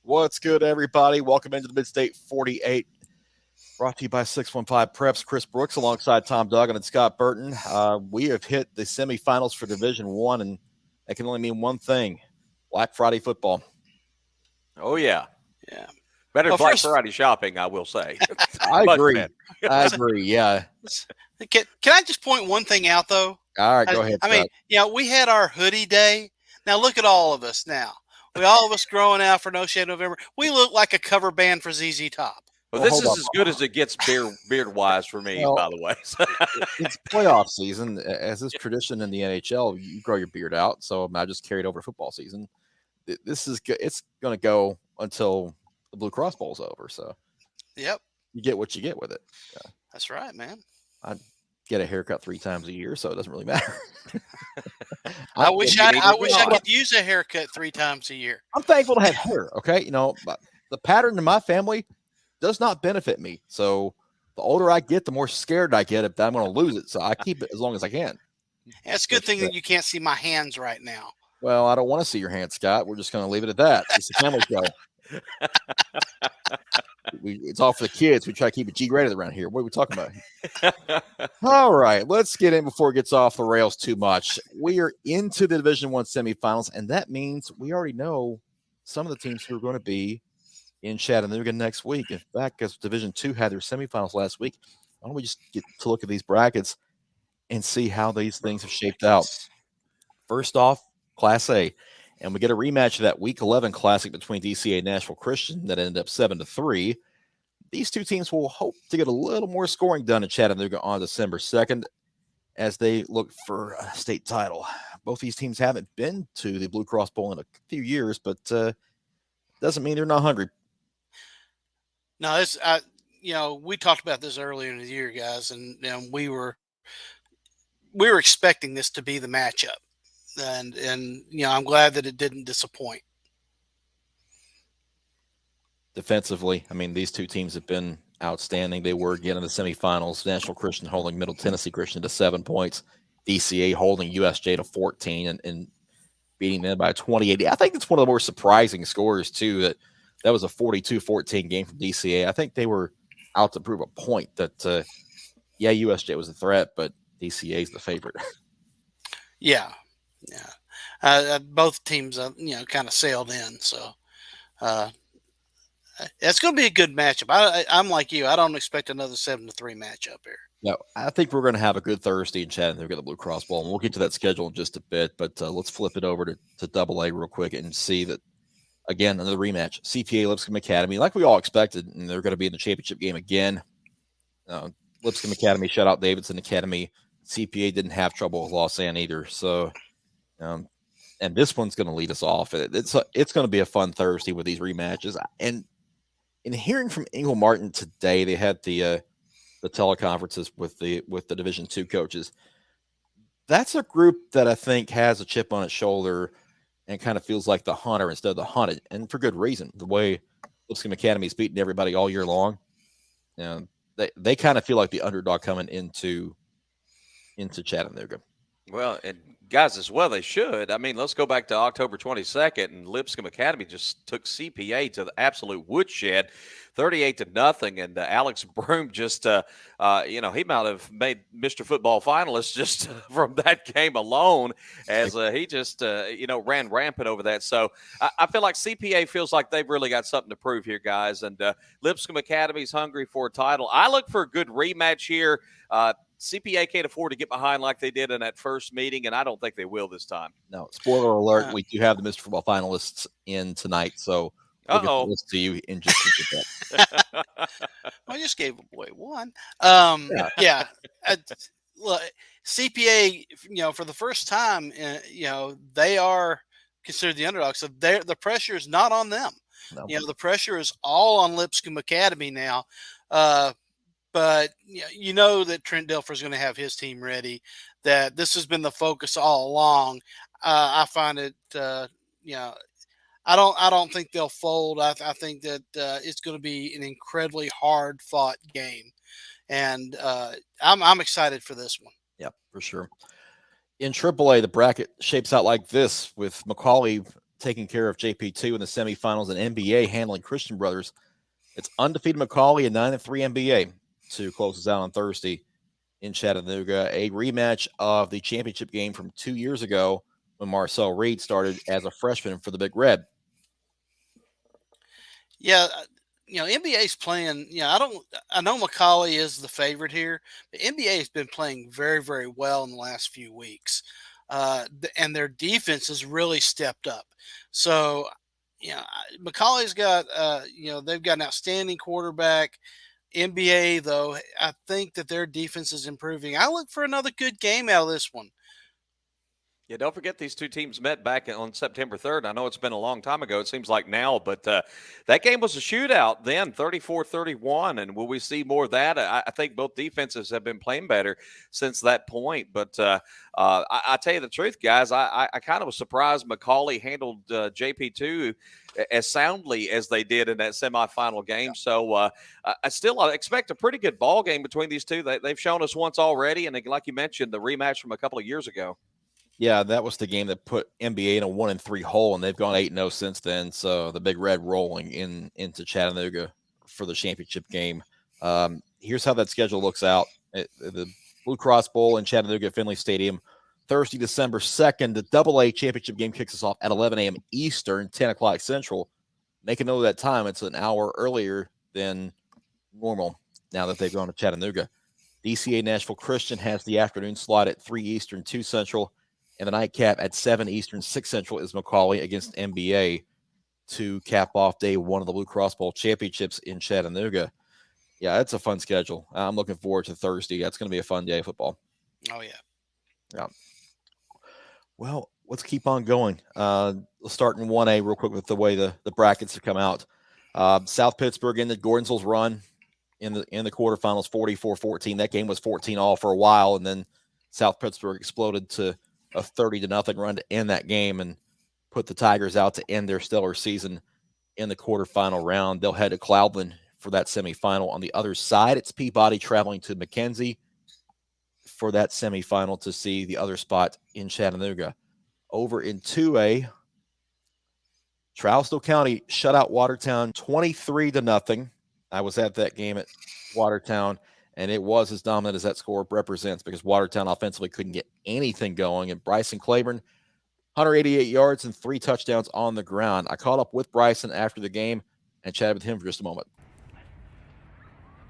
What's good, everybody? Welcome into the Midstate 48, brought to you by 615 Preps. Chris Brooks alongside Tom Duggan and Scott Burton. We have hit the semifinals for Division One, and that can only mean one thing: Black Friday football. Oh, yeah. Yeah. Better Well, Black first- Friday shopping, I will say. I Much agree. better. I agree. Yeah. Can I just point one thing out, though? All right, go ahead. I mean, we had our hoodie day. Now, look at all of us now. All of us growing out for No Shade November. We look like a cover band for ZZ Top. Well, Well, this is hold as good as it gets beard-wise for me, Well, by the way. it's playoff season. As is tradition in the NHL, you grow your beard out. So I just carried over football season. This is it's going to go until the Blue Cross Bowl's over. So Yep, you get what you get with it. that's right, man. Get a haircut 3 times a year, so it doesn't really matter. I wish I not. could use a haircut 3 times a year. I'm thankful to have hair. Okay, but the pattern in my family does not benefit me. So the older I get, the more scared I get if I'm going to lose it. So I keep it as long as I can. Yeah, it's a good thing that you can't see my hands right now. Well, I don't want to see your hands, Scott. We're just going to leave it at that. It's a family show. It's all for the kids. We try to keep it G-rated around here. What are we talking about? All right, let's get in before it gets off the rails too much. We are into the Division One semifinals, and that means we already know some of the teams who are going to be in Chattanooga next week. In fact, because Division Two had their semifinals last week, why don't we just get to look at these brackets and see how these things have shaped out? First off, Class A. And we get a rematch of that Week 11 Classic between DCA and Nashville Christian that ended up 7-3. These two teams will hope to get a little more scoring done in Chattanooga on December 2nd as they look for a state title. Both these teams haven't been to the Blue Cross Bowl in a few years, but doesn't mean they're not hungry. No, we talked about this earlier in the year, guys, and we were expecting this to be the matchup. And I'm glad that it didn't disappoint. Defensively, I mean, these two teams have been outstanding. They were again in the semifinals. National Christian holding Middle Tennessee Christian to 7 points. DCA holding USJ to 14 and beating them by 28. I think it's one of the more surprising scores, too, that was a 42-14 game from DCA. I think they were out to prove a point that, USJ was a threat, but DCA is the favorite. Yeah. Yeah, both teams, kind of sailed in. So it's going to be a good matchup. I'm like you. I don't expect another 7-3 matchup here. No, I think we're going to have a good Thursday in Chattanooga at the Blue Cross Bowl, and we'll get to that schedule in just a bit. But let's flip it over to Double A real quick and see that, again, another rematch. CPA Lipscomb Academy, like we all expected, and they're going to be in the championship game again. Lipscomb Academy shut out Davidson Academy. CPA didn't have trouble with Los Ann either. So, and this one's going to lead us off. It's going to be a fun Thursday with these rematches. And in hearing from Ingle Martin today, they had the teleconferences with the Division II coaches. That's a group that I think has a chip on its shoulder and kind of feels like the hunter instead of the hunted, and for good reason. The way Lipscomb Academy's beating everybody all year long, they kind of feel like the underdog coming into Chattanooga. Well, and guys, as well, they should. I mean, let's go back to October 22nd, and Lipscomb Academy just took CPA to the absolute woodshed, 38-0, and Alex Broom just, he might have made Mr. Football Finalists just from that game alone, as he just, ran rampant over that. So I feel like CPA feels like they've really got something to prove here, guys, and Lipscomb Academy's hungry for a title. I look for a good rematch here. CPA can't afford to get behind like they did in that first meeting, and I don't think they will this time. No, spoiler alert, we do have the Mr. Football Finalists in tonight, so we'll get to listen to you in just a bit. I just gave away one. Look, CPA, for the first time, they are considered the underdog, so the pressure is not on them. No. The pressure is all on Lipscomb Academy now. But that Trent Dilfer is going to have his team ready, that this has been the focus all along. I find it, I don't think they'll fold. I think that it's going to be an incredibly hard fought game. And I'm excited for this one. Yeah, for sure. In AAA, the bracket shapes out like this, with McCauley taking care of JP2 in the semifinals, and NBA handling Christian Brothers. It's undefeated McCallie and 9-3 NBA to close us out on Thursday in Chattanooga. A rematch of the championship game from 2 years ago when Marcel Reed started as a freshman for the Big Red. Yeah, NBA's playing. I know McCallie is the favorite here, but NBA has been playing very, very well in the last few weeks, and their defense has really stepped up. So, McCallie's got, they've got an outstanding quarterback. NBA, though, I think that their defense is improving. I look for another good game out of this one. Yeah, don't forget these two teams met back on September 3rd. I know it's been a long time ago. It seems like now, but that game was a shootout then, 34-31. And will we see more of that? I think both defenses have been playing better since that point. But I tell you the truth, guys, I kind of was surprised McCallie handled JP2 as soundly as they did in that semifinal game. So I still expect a pretty good ball game between these two. They've shown us once already. And like you mentioned, the rematch from a couple of years ago. Yeah, that was the game that put NBA in a 1-3 hole, and they've gone 8-0 since then. So the Big Red rolling into Chattanooga for the championship game. Here's how that schedule looks out. The Blue Cross Bowl in Chattanooga at Finley Stadium, Thursday, December 2nd. The AA championship game kicks us off at 11 a.m. Eastern, 10 o'clock Central. Make a note of that time. It's an hour earlier than normal now that they've gone to Chattanooga. DCA Nashville Christian has the afternoon slot at 3 Eastern, 2 Central. And the nightcap at 7 Eastern, 6 Central is McCallie against NBA to cap off day one of the Blue Cross Bowl championships in Chattanooga. Yeah, it's a fun schedule. I'm looking forward to Thursday. That's going to be a fun day of football. Oh, yeah. Yeah. Well, let's keep on going. Let's start in 1A real quick with the way the brackets have come out. South Pittsburgh ended Gordonsville's run in the quarterfinals 44-14. That game was 14-all for a while, and then South Pittsburgh exploded to a 30-0 run to end that game and put the Tigers out to end their stellar season in the quarterfinal round. They'll head to Cloudland for that semifinal. On the other side, it's Peabody traveling to McKenzie for that semifinal to see the other spot in Chattanooga. Over in 2A, Trousdale County shut out Watertown 23-0. I was at that game at Watertown, and it was as dominant as that score represents because Watertown offensively couldn't get anything going. And Bryson Claiborne, 188 yards and 3 touchdowns on the ground. I caught up with Bryson after the game and chatted with him for just a moment.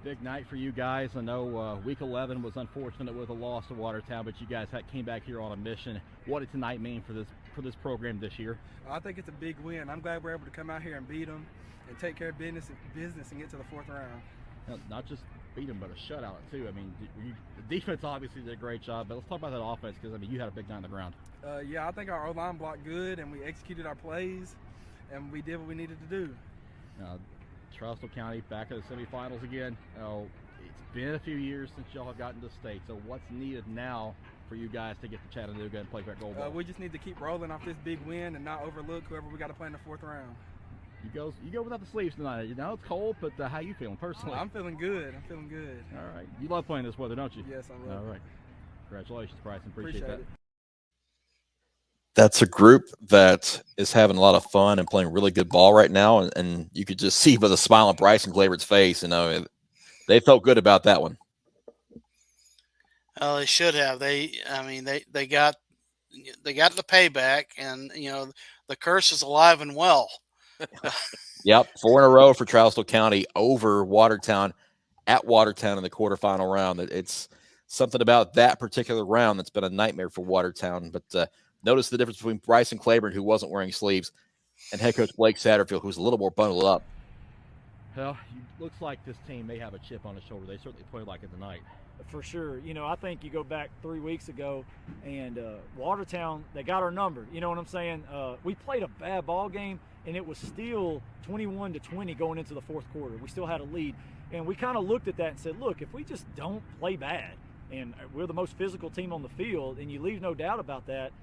Big night for you guys. I know week 11 was unfortunate with a loss to Watertown, but you guys came back here on a mission. What did tonight mean for this program this year? I think it's a big win. I'm glad we're able to come out here and beat them and take care of business and get to the 4th round. Now, not just beat them, but a shutout too. I mean, the defense obviously did a great job, but let's talk about that offense because, I mean, you had a big night on the ground. Yeah, I think our O-line blocked good, and we executed our plays, and we did what we needed to do. Trousdale County back in the semifinals again. It's been a few years since y'all have gotten to state, so what's needed now for you guys to get to Chattanooga and play that goal ball? We just need to keep rolling off this big win and not overlook whoever we got to play in the 4th round. You go without the sleeves tonight. You know it's cold, but how you feeling personally? I'm feeling good. All right. You love playing this weather, don't you? Yes, I love it. All right. Congratulations, Bryson. Appreciate that. That's a group that is having a lot of fun and playing really good ball right now, and you could just see by the smile on Bryson Claiborne's face, they felt good about that one. Well, they should have. They got the payback, and the curse is alive and well. Yep, 4 in a row for Trousdale County over Watertown at Watertown in the quarterfinal round. It's something about that particular round that's been a nightmare for Watertown. But notice the difference between Bryson Claiborne, who wasn't wearing sleeves, and head coach Blake Satterfield, who's a little more bundled up. Well, it looks like this team may have a chip on its shoulder. They certainly played like it tonight. For sure. I think you go back 3 weeks ago, and Watertown, they got our number. You know what I'm saying? We played a bad ball game, and it was still 21-20 going into the 4th quarter. We still had a lead, and we kind of looked at that and said, look, if we just don't play bad, and we're the most physical team on the field, and you leave no doubt about that,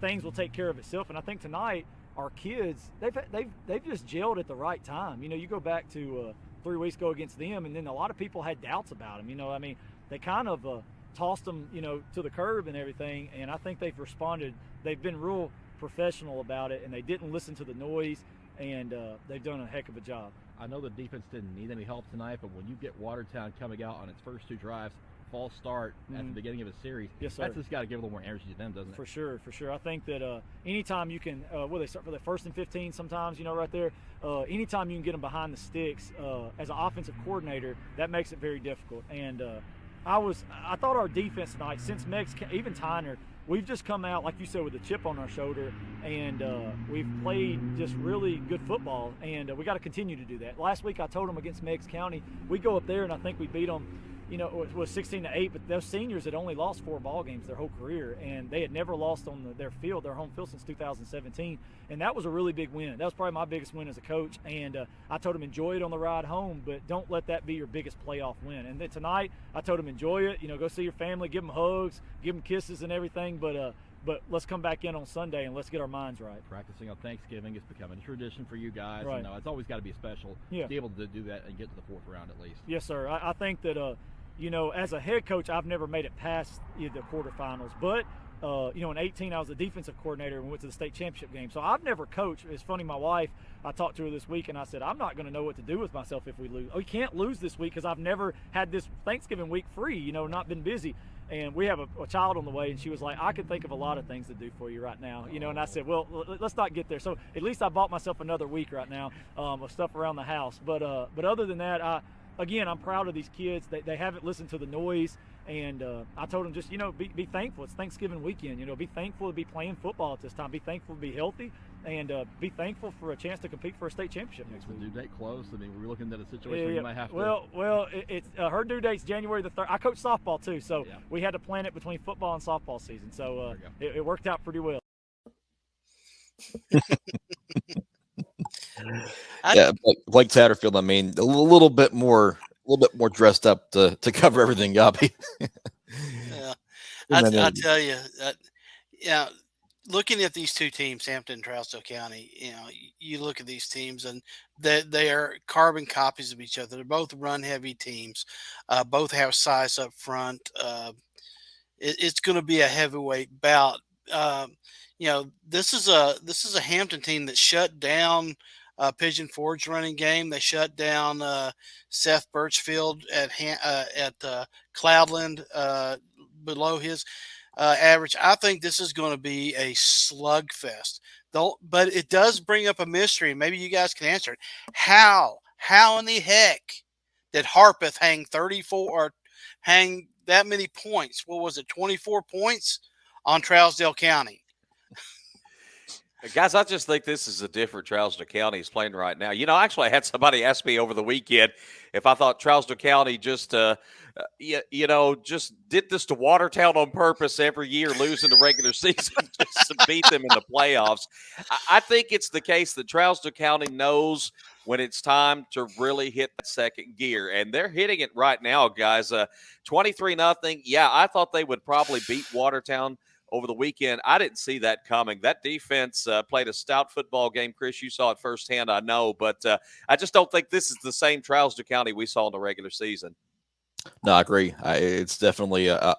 things will take care of itself. And I think tonight our kids, they've just gelled at the right time. You go back to 3 weeks ago against them, and then a lot of people had doubts about them. They kind of tossed them, to the curb and everything, and I think they've responded. They've been real professional about it, and they didn't listen to the noise, and they've done a heck of a job. I know the defense didn't need any help tonight, but when you get Watertown coming out on its first 2 drives, false start at the beginning of a series, yes, sir, that's just got to give a little more energy to them, doesn't it? For sure, for sure. I think that anytime you can, they start for the 1st and 15 sometimes, right there. Anytime you can get them behind the sticks as an offensive coordinator, that makes it very difficult. And I thought our defense tonight, since Megs, even Tyner, we've just come out, like you said, with a chip on our shoulder, and we've played just really good football, and we got to continue to do that. Last week I told them against Meigs County, we go up there and I think we beat them, it was 16-8, but those seniors had only lost 4 ball games their whole career, and they had never lost on their home field since 2017, and that was a really big win. That was probably my biggest win as a coach, and I told them enjoy it on the ride home, but don't let that be your biggest playoff win. And then tonight I told them enjoy it, go see your family, give them hugs, give them kisses and everything, but let's come back in on Sunday and let's get our minds right. Practicing on Thanksgiving is becoming a tradition for you guys. Right. It's always got to be special to be able to do that and get to the 4th round at least. Yes, sir. I think that as a head coach, I've never made it past the quarterfinals. But, in 18, I was a defensive coordinator and went to the state championship game. So I've never coached. It's funny, my wife, I talked to her this week, and I said, I'm not going to know what to do with myself if we lose. We can't lose this week because I've never had this Thanksgiving week free, not been busy. And we have a child on the way, and she was like, I can think of a lot of things to do for you right now. And I said, well, let's not get there. So at least I bought myself another week right now of stuff around the house. But other than that, I'm proud of these kids. They haven't listened to the noise, and I told them just, be thankful. It's Thanksgiving weekend. Be thankful to be playing football at this time. Be thankful to be healthy, and be thankful for a chance to compete for a state championship next week. The due date close. I mean, we're looking at a situation where you might have to. Well, it's her due date's January the 3rd. I coach softball too, so we had to plan it between football and softball season. So it worked out pretty well. Blake Satterfield, a little bit more dressed up to cover everything up. I tell you, looking at these 2 teams, Hampton and Trousdale County, you look at these teams and they are carbon copies of each other. They're both run heavy teams. Both have size up front. It's going to be a heavyweight bout. This is a Hampton team that shut down Pigeon Forge running game. They shut down Seth Birchfield at Cloudland below his average. I think this is going to be a slugfest. But it does bring up a mystery. Maybe you guys can answer it. How in the heck did Harpeth hang 34 or hang that many points? What was it, 24 points on Trousdale County? Guys, I just think this is a different Trousdale County is playing right now. Actually, I had somebody ask me over the weekend if I thought Trousdale County just did this to Watertown on purpose every year, losing the regular season just to beat them in the playoffs. I think it's the case that Trousdale County knows when it's time to really hit that second gear, and they're hitting it right now, guys. 23-0. Yeah, I thought they would probably beat Watertown over the weekend. I didn't see that coming. That defense played a stout football game. Chris, you saw it firsthand, I know, but I just don't think this is the same Trousdale County we saw in the regular season. No, I agree. It's definitely a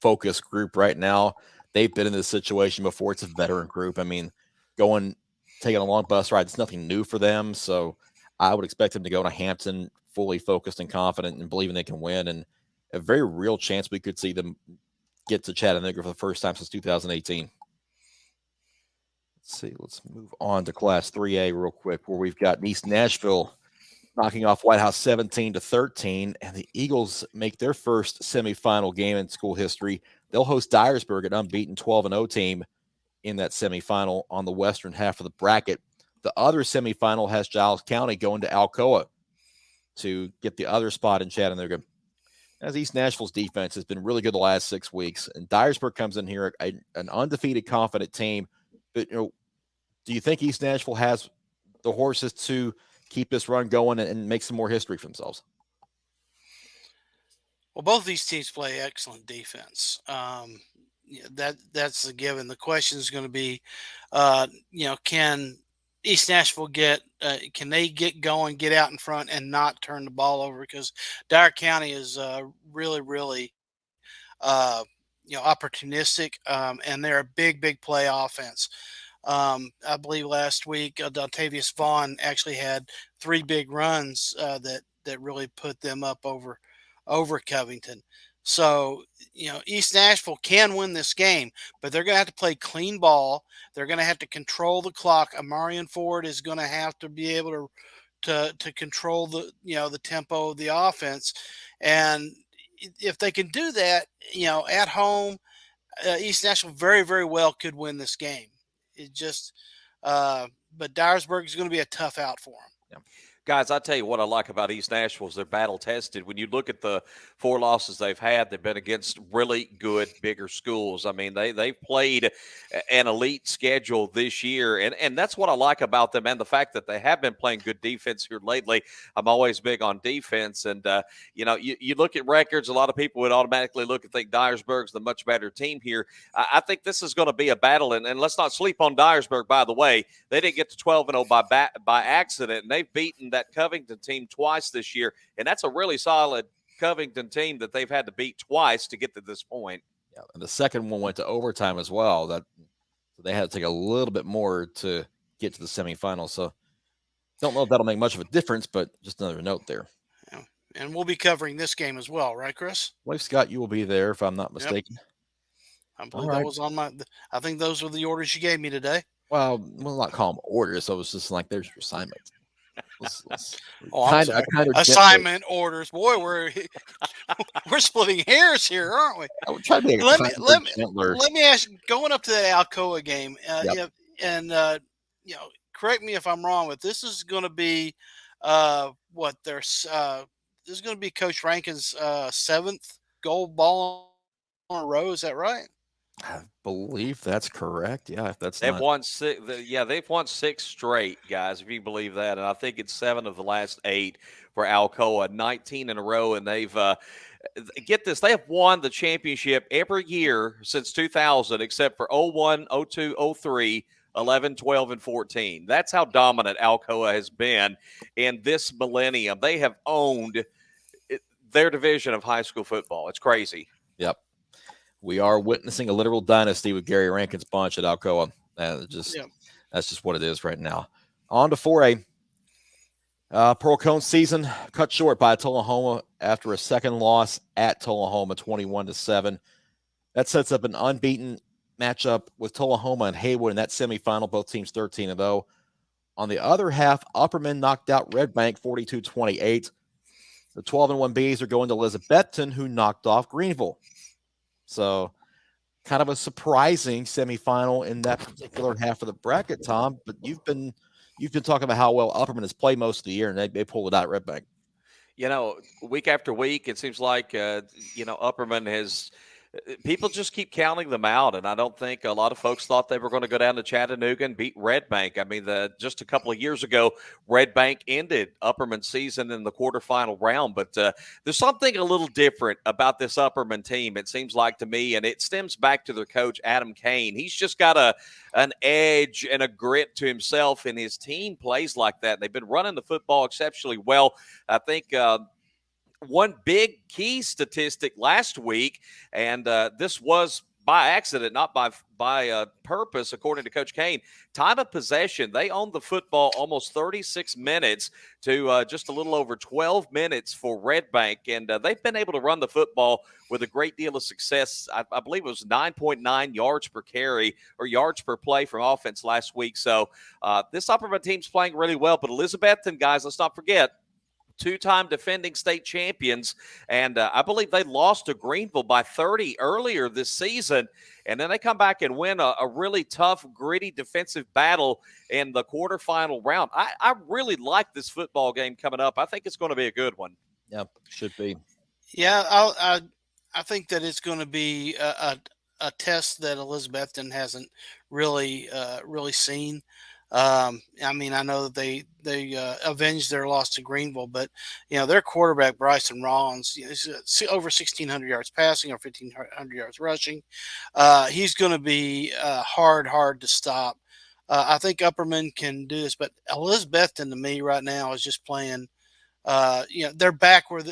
focus group right now. They've been in this situation before. It's a veteran group. Taking a long bus ride, it's nothing new for them. So I would expect them to go to Hampton fully focused and confident and believing they can win. And a very real chance we could see them get to Chattanooga for the first time since 2018. Let's see. Let's move on to Class 3A real quick, where we've got East Nashville knocking off White House 17-13, and the Eagles make their first semifinal game in school history. They'll host Dyersburg, an unbeaten 12-0 team, in that semifinal on the western half of the bracket. The other semifinal has Giles County going to Alcoa to get the other spot in Chattanooga. As East Nashville's defense has been really good the last 6 weeks, and Dyersburg comes in here an undefeated, confident team. But do you think East Nashville has the horses to keep this run going and make some more history for themselves? Well, both of these teams play excellent defense. That's a given. The question is going to be, can East Nashville can they get going, get out in front, and not turn the ball over? Because Dyer County is really, really, opportunistic, and they're a big play offense. I believe last week, Dontavius Vaughn actually had 3 big runs that really put them up over Covington. So, East Nashville can win this game, but they're going to have to play clean ball. They're going to have to control the clock. Amarian Ford is going to have to be able to control the tempo of the offense. And if they can do that, at home, East Nashville very, very well could win this game. It just, but Dyersburg is going to be a tough out for them. Guys, I tell you what I like about East Nashville is they're battle tested. When you look at the 4 losses they've had, they've been against really good, bigger schools. I mean, they've played an elite schedule this year, and that's what I like about them, and the fact that they have been playing good defense here lately. I'm always big on defense, and you look at records, a lot of people would automatically look and think Dyersburg's the much better team here. I think this is going to be a battle, and let's not sleep on Dyersburg, by the way. They didn't get to 12-0 by accident, and they've beaten that Covington team twice this year, and that's a really solid Covington team that they've had to beat twice to get to this point. Yeah, and the second one went to overtime as well. So they had to take a little bit more to get to the semifinals. So don't know if that'll make much of a difference, but just another note there. Yeah. And we'll be covering this game as well, right, Chris? Well, Scott, you will be there if I'm not mistaken. Yep. I believe that was on I think those were the orders you gave me today. Well, we'll not call them orders. So it was just like, there's your assignment. Assignment orders. Boy, we're splitting hairs here, aren't we? I would try to be let me ask you, going up to that Alcoa game, correct me if I'm wrong, but this is going to be this is going to be Coach Rankin's 7th gold ball on a row. Is that right? I believe that's correct. Yeah, if that's they've won 6. They've won 6 straight, guys. If you believe that, and I think it's 7 of the last 8 for Alcoa, 19 in a row, and they've get this. They have won the championship every year since 2000, except for 01, 02, 03. 11, 12, and 14. That's how dominant Alcoa has been in this millennium. They have owned their division of high school football. It's crazy. Yep. We are witnessing a literal dynasty with Gary Rankin's bunch at Alcoa. That's just what it is right now. On to 4A. Pearl Cone season cut short by Tullahoma after a second loss at Tullahoma, 21-7. That sets up an unbeaten matchup with Tullahoma and Haywood in that semifinal, both teams 13-0. On the other half, Upperman knocked out Red Bank 42-28. The 12-1 Bees are going to Elizabethton, who knocked off Greenville. So kind of a surprising semifinal in that particular half of the bracket, Tom. But you've been talking about how well Upperman has played most of the year, and they pulled it out at Red Bank. Week after week, it seems like Upperman has. People just keep counting them out, and I don't think a lot of folks thought they were going to go down to Chattanooga and beat Red Bank. I mean, just a couple of years ago, Red Bank ended Upperman's season in the quarterfinal round, but there's something a little different about this Upperman team, it seems like to me, and it stems back to their coach, Adam Kane. He's just got an edge and a grit to himself, and his team plays like that. They've been running the football exceptionally well. I think one big key statistic last week, and this was by accident, not by purpose, according to Coach Kane. Time of possession, they owned the football almost 36 minutes to just a little over 12 minutes for Red Bank, and they've been able to run the football with a great deal of success. I believe it was 9.9 yards per carry or yards per play from offense last week. So this Upperman team's playing really well, but Elizabethton, guys, let's not forget, 2-time defending state champions, and I believe they lost to Greenville by 30 earlier this season, and then they come back and win a really tough, gritty defensive battle in the quarterfinal round. I really like this football game coming up. I think it's going to be a good one. Yep, should be. Yeah, I think that it's going to be a test that Elizabethton hasn't really seen. I mean, I know that they avenged their loss to Greenville, but their quarterback Bryson Rollins is over 1,600 yards passing or 1,500 yards rushing. He's going to be hard to stop. I think Upperman can do this, but Elizabethton to me right now is just playing. They're back where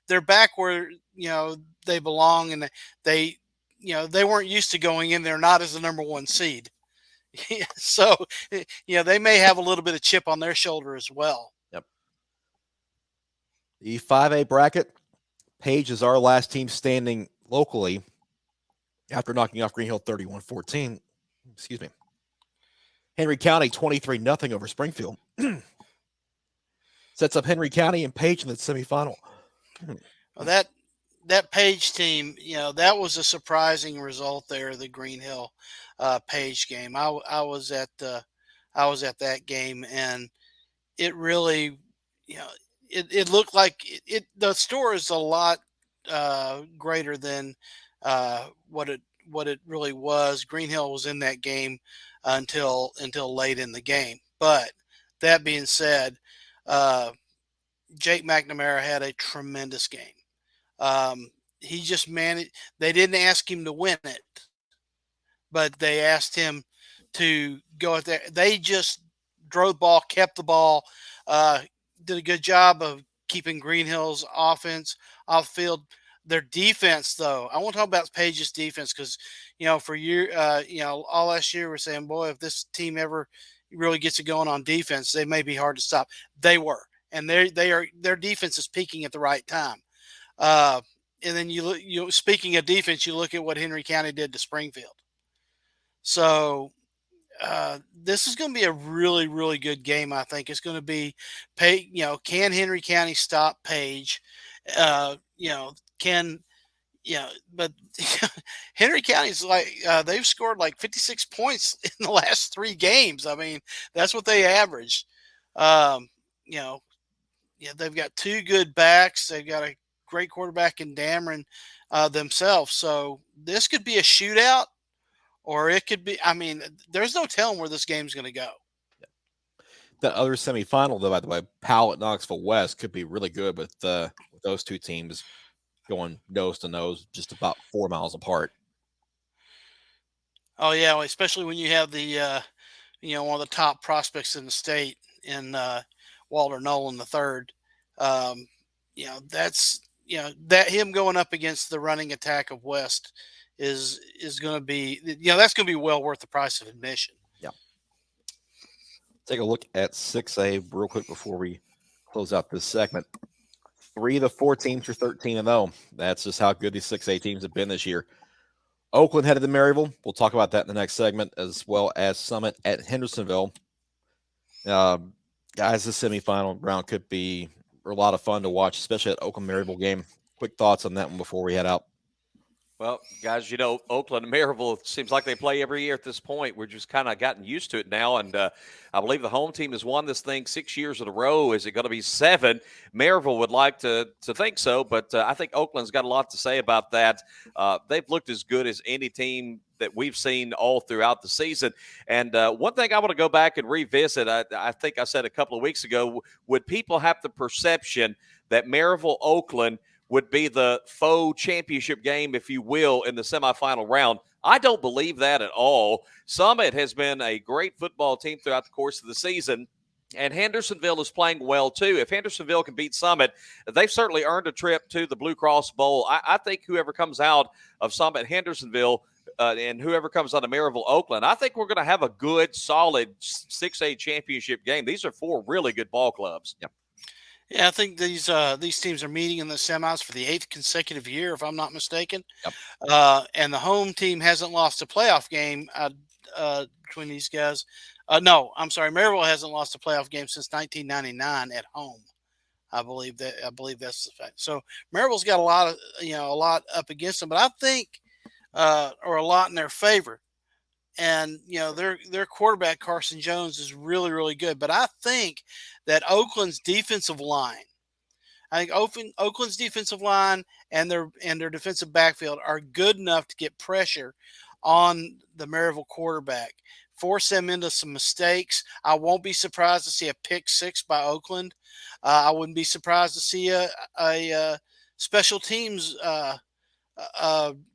they're back where they belong, and they weren't used to going in there not as the number 1 seed. Yeah, so they may have a little bit of chip on their shoulder as well. Yep. The 5A bracket, Page is our last team standing locally after knocking off Green Hill 31-14. Excuse me. Henry County 23-0 over Springfield. Sets up Henry County and Page in the semifinal. Well, that Page team, that was a surprising result there. The Green Hill Page game. I was at that game, and it really, it looked like the score is a lot greater than what it really was. Green Hill was in that game until late in the game. But that being said, Jake McNamara had a tremendous game. He just managed. They didn't ask him to win it, but they asked him to go out there. They just drove the ball, kept the ball, did a good job of keeping Green Hill's offense off field. Their defense, though, I want to talk about Page's defense because, for all last year we're saying, boy, if this team ever really gets it going on defense, they may be hard to stop. They were, and their defense is peaking at the right time. And then speaking of defense, you look at what Henry County did to Springfield. So this is going to be a really, really good game. I think it's going to be, can Henry County stop Page? But Henry County's they've scored like 56 points in the last 3 games. I mean, that's what they averaged. They've got 2 good backs. They've got a great quarterback in Dameron themselves. So this could be a shootout, or it could be. I mean, there's no telling where this game's going to go. That other semifinal, though, by the way, Powell at Knoxville West could be really good with those 2 teams going nose to nose, just about 4 miles apart. Oh yeah, especially when you have the one of the top prospects in the state in Walter Nolan III. That's that him going up against the running attack of West is going to be that's going to be well worth the price of admission. Yeah. Take a look at 6A real quick before we close out this segment. 3 of the 4 teams are 13-0. That's just how good these 6A teams have been this year. Oakland headed to Maryville. We'll talk about that in the next segment, as well as Summit at Hendersonville. Guys, the semifinal round could be a lot of fun to watch, especially at Oakland Maryville game. Quick thoughts on that one before we head out. Well, guys, Oakland and Maryville seems like they play every year at this point. We're just kind of gotten used to it now, and I believe the home team has won this thing 6 years in a row. Is it going to be 7? Maryville would like to think so, but I think Oakland's got a lot to say about that. They've looked as good as any team that we've seen all throughout the season. And one thing I want to go back and revisit, I think I said a couple of weeks ago, would people have the perception that Maryville-Oakland would be the faux championship game, if you will, in the semifinal round? I don't believe that at all. Summit has been a great football team throughout the course of the season, and Hendersonville is playing well too. If Hendersonville can beat Summit, they've certainly earned a trip to the Blue Cross Bowl. I think whoever comes out of Summit Hendersonville and whoever comes out of Maryville-Oakland, I think we're going to have a good, solid 6A championship game. These are 4 really good ball clubs. Yep. Yeah, I think these teams are meeting in the semis for the 8th consecutive year, if I'm not mistaken. Yep. And the home team hasn't lost a playoff game between these guys. No, I'm sorry, Maryville hasn't lost a playoff game since 1999 at home. I believe that's the fact. So Maryville's got a lot up against them, but I think or a lot in their favor. And their quarterback Carson Jones is really, really good. But I think that Oakland's defensive line, Oakland's defensive line and their defensive backfield are good enough to get pressure on the Maryville quarterback, force them into some mistakes. I won't be surprised to see a pick 6 by Oakland. I wouldn't be surprised to see a special teams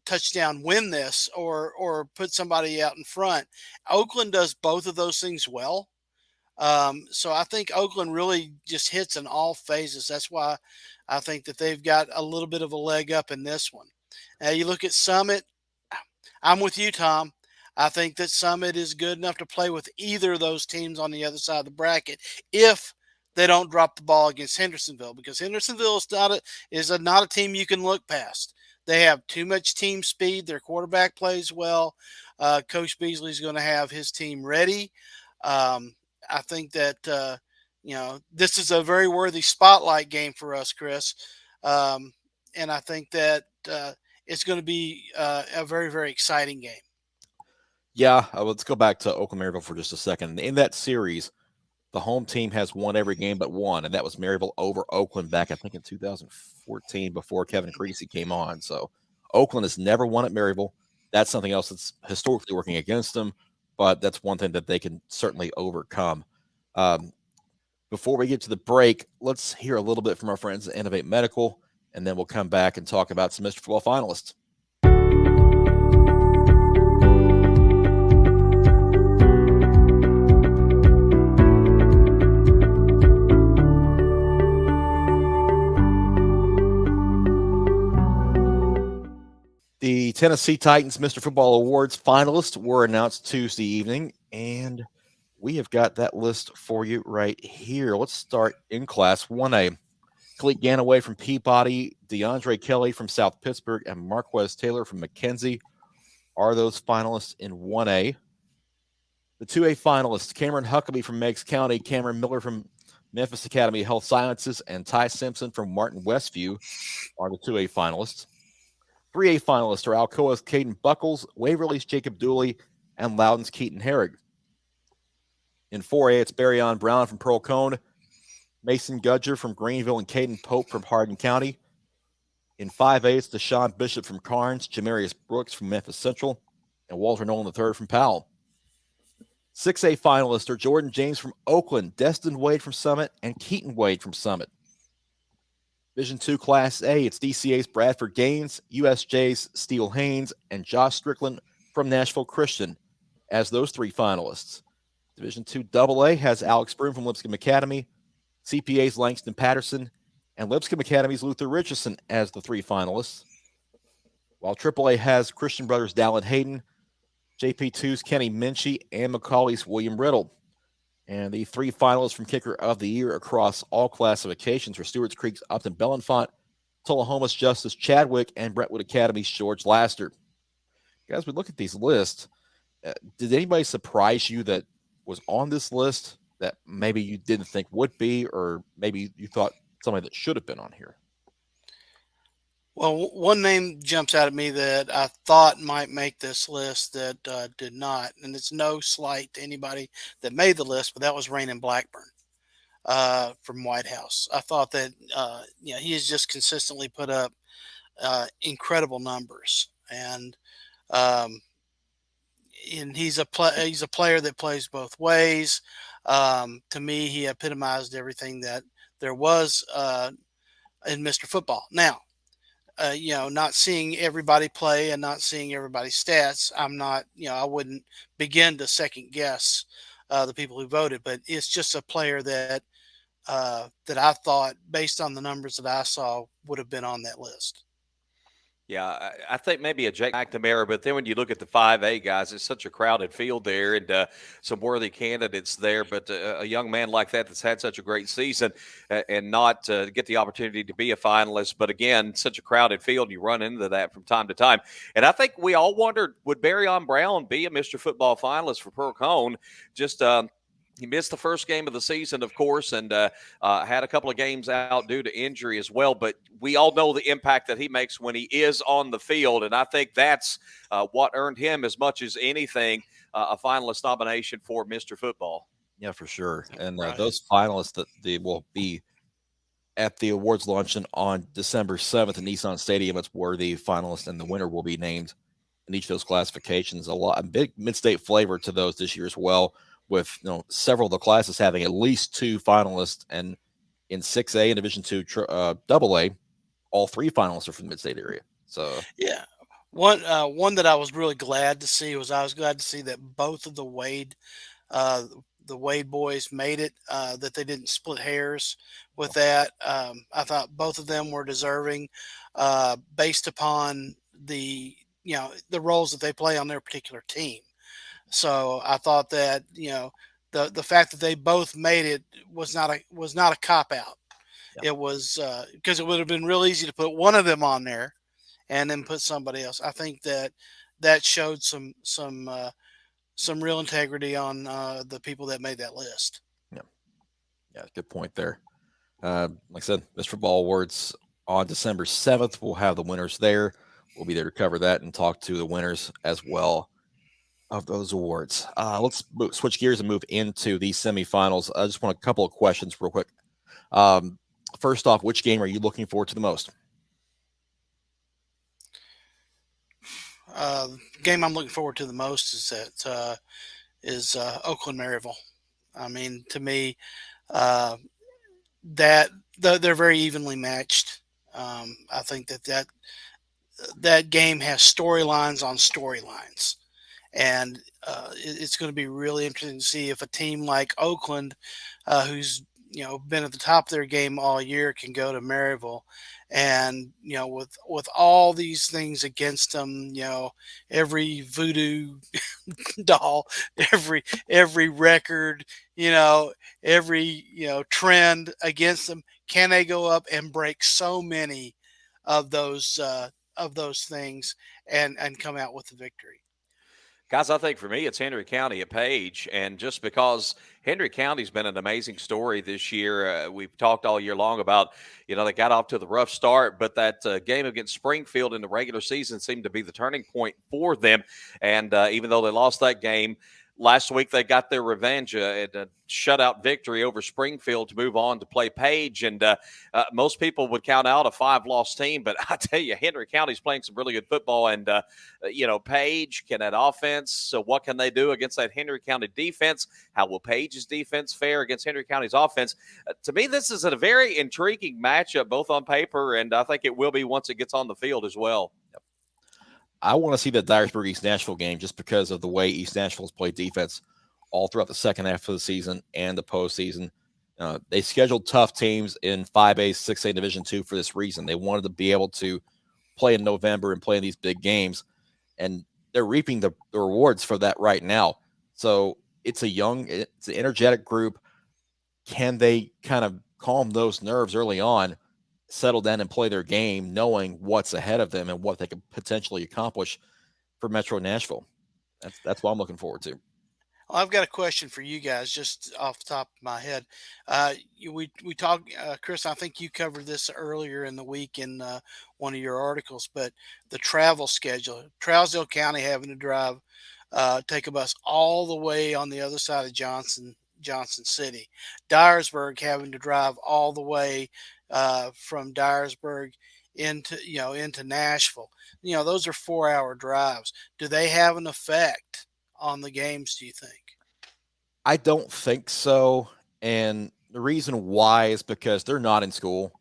touchdown win this or put somebody out in front. Oakland does both of those things well. So I think Oakland really just hits in all phases. That's why I think that they've got a little bit of a leg up in this one. Now you look at Summit. I'm with you, Tom. I think that Summit is good enough to play with either of those teams on the other side of the bracket if they don't drop the ball against Hendersonville, because Hendersonville is not a team you can look past. They have too much team speed. Their quarterback plays well. Coach Beasley's going to have his team ready. I think that this is a very worthy spotlight game for us, Chris, and I think that it's going to be a very, very exciting game. Yeah, let's go back to Oakland Maryville for just a second. In that series, the home team has won every game but one, and that was Maryville over Oakland back, I think, in 2014 before Kevin Creasy came on. So Oakland has never won at Maryville. That's something else that's historically working against them, but that's one thing that they can certainly overcome. Before we get to the break, let's hear a little bit from our friends at Innovate Medical, and then we'll come back and talk about some Mr. Football finalists. The Tennessee Titans Mr. Football Awards finalists were announced Tuesday evening, and we have got that list for you right here. Let's start in Class 1A. Khalid Ganaway from Peabody, DeAndre Kelly from South Pittsburgh, and Marquez Taylor from McKenzie are those finalists in 1A. The 2A finalists, Cameron Huckabee from Meigs County, Cameron Miller from Memphis Academy of Health Sciences, and Ty Simpson from Martin Westview are the 2A finalists. 3A finalists are Alcoa's Caden Buckles, Waverly's Jacob Dooley, and Loudoun's Keaton Herrig. In 4A, it's Barryon Brown from Pearl Cone, Mason Gudger from Greenville, and Caden Pope from Hardin County. In 5A, it's Deshaun Bishop from Carnes, Jamarius Brooks from Memphis Central, and Walter Nolan III from Powell. 6A finalists are Jordan James from Oakland, Destin Wade from Summit, and Keaton Wade from Summit. Division II Class A, it's DCA's Bradford Gaines, USJ's Steele Haynes, and Josh Strickland from Nashville Christian as those three finalists. Division II AA has Alex Broom from Lipscomb Academy, CPA's Langston Patterson, and Lipscomb Academy's Luther Richardson as the three finalists. While AAA has Christian Brothers Dallin Hayden, JP2's Kenny Minchie, and Macaulay's William Riddle. And the three finalists from Kicker of the Year across all classifications are Stewart's Creek's Upton Bellenfant, Tullahoma's Justice Chadwick, and Brentwood Academy's George Laster. Guys, we look at these lists. Did anybody surprise you that was on this list that maybe you didn't think would be, or maybe you thought somebody that should have been on here? Well, one name jumps out at me that I thought might make this list that did not, and it's no slight to anybody that made the list, but that was Raymond Blackburn from White House. I thought that he has just consistently put up incredible numbers, and he's a player that plays both ways. To me, he epitomized everything that there was in Mr. Football. Now, not seeing everybody play and not seeing everybody's stats, I'm not, I wouldn't begin to second guess the people who voted, but it's just a player that I thought, based on the numbers that I saw, would have been on that list. Yeah, I think maybe a Jake McNamara, but then when you look at the 5A guys, it's such a crowded field there, and some worthy candidates there. But a young man like that that's had such a great season and not get the opportunity to be a finalist, but again, such a crowded field, you run into that from time to time. And I think we all wondered, would Barryon Brown be a Mr. Football finalist for Pearl Cone? He missed the first game of the season, of course, and had a couple of games out due to injury as well. But we all know the impact that he makes when he is on the field, and I think that's what earned him, as much as anything, a finalist nomination for Mr. Football. Yeah, for sure. And Right. those finalists that they will be at the awards luncheon on December 7th in Nissan Stadium. It's where the finalists and the winner will be named in each of those classifications. A big mid-state flavor to those this year as well, with several of the classes having at least two finalists, and in 6A and Division II AA, all three finalists are from the mid-state area. So Yeah, one that I was really glad to see was that both of the Wade boys made it. That they didn't split hairs with that. I thought both of them were deserving, based upon the roles that they play on their particular team. So I thought that, the fact that they both made it was not a cop out. Yeah. It was because it would have been real easy to put one of them on there and then put somebody else. I think that showed some real integrity on the people that made that list. Yeah, good point there. Like I said, Mr. Football Awards on December 7th. We'll have the winners there. We'll be there to cover that and talk to the winners as well of those awards. Let's switch gears and move into the semifinals. I just want a couple of questions real quick. First off, which game are you looking forward to the most? Game I'm looking forward to the most is Oakland Maryville. I mean, to me, that they're very evenly matched. I think that game has storylines on storylines, and it's going to be really interesting to see if a team like Oakland, who's been at the top of their game all year, can go to Maryville, and with all these things against them, every voodoo doll, every record, every trend against them, can they go up and break so many of those things and come out with the victory? Guys, I think for me, it's Henry County at Page. And just because Henry County's been an amazing story this year, we've talked all year long about, they got off to the rough start, but that game against Springfield in the regular season seemed to be the turning point for them. And even though they lost that game, last week they got their revenge at a shutout victory over Springfield to move on to play Page. And most people would count out a 5-loss team, but I tell you, Henry County's playing some really good football. And, Page, can that offense, so what can they do against that Henry County defense? How will Page's defense fare against Henry County's offense? To me, this is a very intriguing matchup, both on paper, and I think it will be once it gets on the field as well. I want to see the Dyersburg East Nashville game just because of the way East Nashville has played defense all throughout the second half of the season and the postseason. They scheduled tough teams in 5A, 6A Division II for this reason. They wanted to be able to play in November and play in these big games, and they're reaping the rewards for that right now. So it's an energetic group. Can they kind of calm those nerves early on, settle down and play their game, knowing what's ahead of them and what they can potentially accomplish for Metro Nashville? That's what I'm looking forward to. Well, I've got a question for you guys, just off the top of my head. We talked, Chris, I think you covered this earlier in the week in one of your articles, but the travel schedule, Trousdale County having to drive, take a bus all the way on the other side of Johnson City, Dyersburg having to drive all the way from Dyersburg into Nashville. Those are 4-hour drives. Do they have an effect on the games, do you think? I don't think so. And the reason why is because they're not in school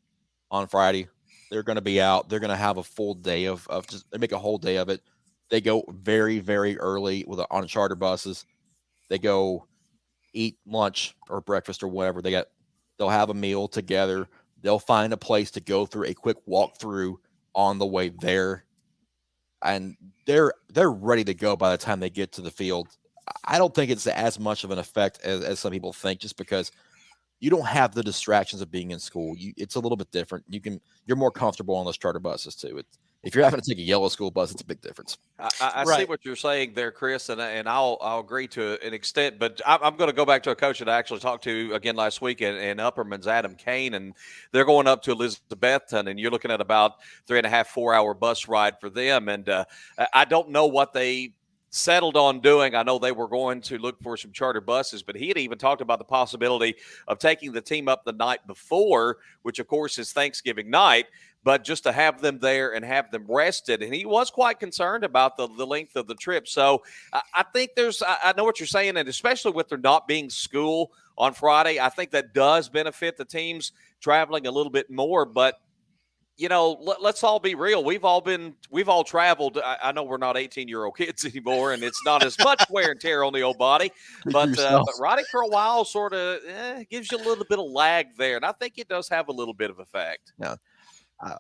on Friday. They're going to be out. They're going to have a full day of just, they make a whole day of it. They go very, very early on charter buses. They go eat lunch or breakfast or whatever. They'll have a meal together. They'll find a place to go through a quick walkthrough on the way there. And they're ready to go by the time they get to the field. I don't think it's as much of an effect as some people think, just because you don't have the distractions of being in school. It's a little bit different. You're more comfortable on those charter buses too. If you're having to take a yellow school bus, it's a big difference. I see what you're saying there, Chris, and I'll agree to an extent. But I'm going to go back to a coach that I actually talked to again last week in Upperman's, Adam Kane, and they're going up to Elizabethton, and you're looking at about 3.5, 4-hour bus ride for them. And I don't know what they settled on doing. I know they were going to look for some charter buses, but he had even talked about the possibility of taking the team up the night before, which of course is Thanksgiving night, but just to have them there and have them rested. And he was quite concerned about the length of the trip. So I think I know what you're saying, and especially with there not being school on Friday, I think that does benefit the teams traveling a little bit more. But let's all be real. We've all traveled. I know we're not 18-year-old kids anymore, and it's not as much wear and tear on the old body. But riding for a while sort of gives you a little bit of lag there, and I think it does have a little bit of effect. Yeah,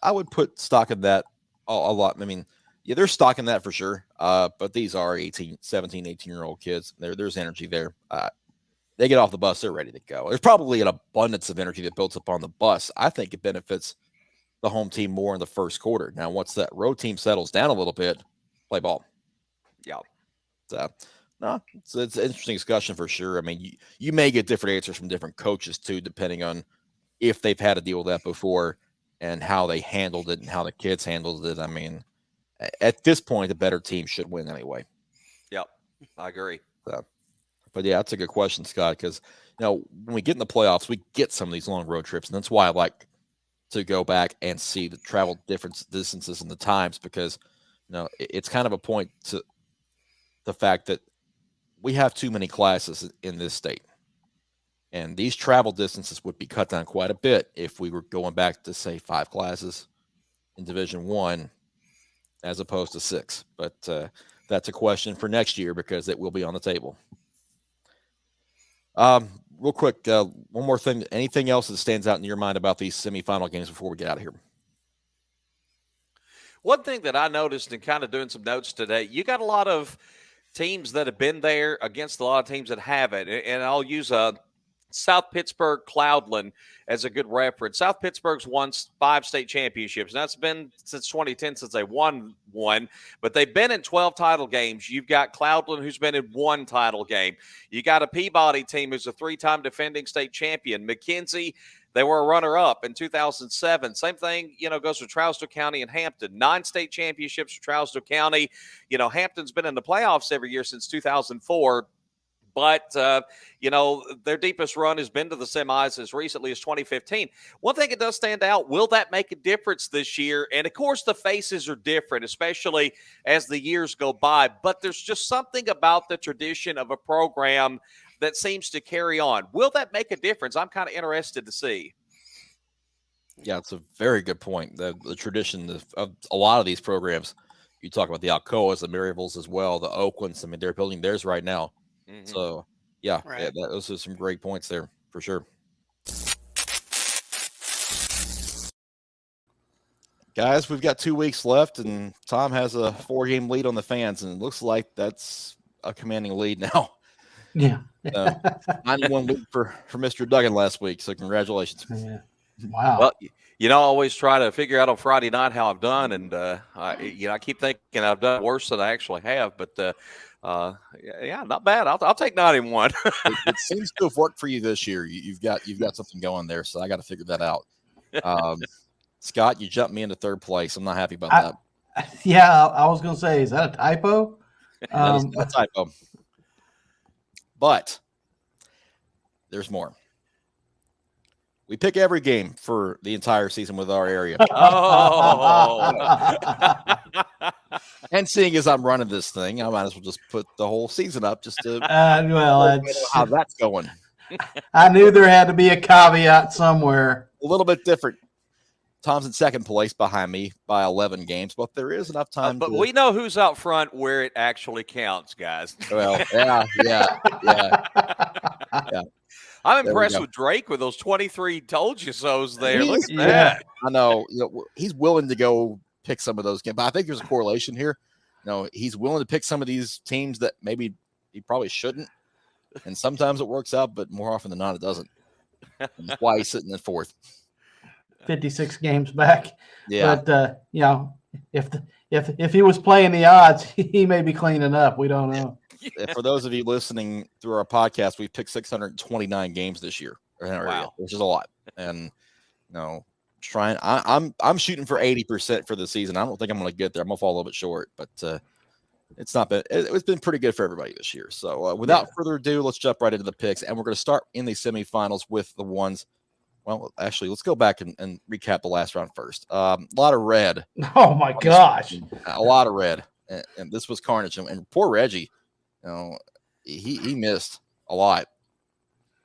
I would put stock in that a lot. I mean, Yeah, they're stocking that for sure. But these are 17, 18-year-old kids. There's energy there. They get off the bus, they're ready to go. There's probably an abundance of energy that builds up on the bus. I think it benefits the home team more in the first quarter. Now, once that road team settles down a little bit, play ball. Yeah. So, no, it's an interesting discussion for sure. I mean, you may get different answers from different coaches too, depending on if they've had to deal with that before and how they handled it and how the kids handled it. I mean, at this point, the better team should win anyway. Yep, I agree. So, but yeah, that's a good question, Scott, because when we get in the playoffs, we get some of these long road trips, and that's why I like to go back and see the travel distances and the times, because it's kind of a point to the fact that we have too many classes in this state, and these travel distances would be cut down quite a bit if we were going back to, say, 5 classes in Division I as opposed to 6. But that's a question for next year because it will be on the table. Real quick, one more thing. Anything else that stands out in your mind about these semifinal games before we get out of here? One thing that I noticed in kind of doing some notes today, you got a lot of teams that have been there against a lot of teams that haven't. And I'll use South Pittsburgh Cloudland as a good reference. South Pittsburgh's won 5 state championships, and that's been since 2010 since they won one, but they've been in 12 title games. You've got Cloudland, who's been in 1 title game. You got a Peabody team who's a 3-time defending state champion. McKenzie, they were a runner-up in 2007. Same thing, goes for Trousdale County and Hampton. 9 state championships for Trousdale County. Hampton's been in the playoffs every year since 2004. But, their deepest run has been to the semis as recently as 2015. One thing that does stand out, will that make a difference this year? And, of course, the faces are different, especially as the years go by. But there's just something about the tradition of a program that seems to carry on. Will that make a difference? I'm kind of interested to see. Yeah, it's a very good point. The tradition of a lot of these programs, you talk about the Alcoas, the Maryvilles as well, the Oaklands. I mean, they're building theirs right now. Mm-hmm. So, yeah, those are some great points there for sure. Guys, we've got 2 weeks left, and Tom has a 4-game lead on the fans, and it looks like that's a commanding lead now. Yeah. 91 lead for Mr. Duggan last week, so congratulations. Yeah. Wow. Well, I always try to figure out on Friday night how I've done, and I keep thinking I've done worse than I actually have, but yeah, not bad. I'll take 91. It seems to have worked for you this year. You've got something going there, so I got to figure that out. Scott, you jumped me into 3rd place. I'm not happy about that. Yeah, I was going to say, is that a typo? That is not a typo. But there's more. We pick every game for the entire season with our area. Oh. And seeing as I'm running this thing, I might as well just put the whole season up just to know how that's going. I knew there had to be a caveat somewhere. A little bit different. Tom's in 2nd place behind me by 11 games, but there is enough time. But we know who's out front where it actually counts, guys. Well, yeah. I'm impressed with Drake with those 23 told you so's there. Look at that. I know. He's willing to go pick some of those games, but I think there's a correlation here. He's willing to pick some of these teams that maybe he probably shouldn't, and sometimes it works out, but more often than not, it doesn't. That's why he's sitting in 4th. 56 games back. Yeah. But if he was playing the odds, he may be cleaning up. We don't know. For those of you listening through our podcast, we've picked 629 games this year in our area, which is a lot. And I'm shooting for 80% for the season. I don't think I'm going to get there. I'm going to fall a little bit short, but it's not been. It's been pretty good for everybody this year. So without further ado, let's jump right into the picks, and we're going to start in the semifinals with the ones. Well, actually, let's go back and recap the last round first. A lot of red. Oh my gosh, a lot of red, and this was carnage. And poor Reggie. He missed a lot.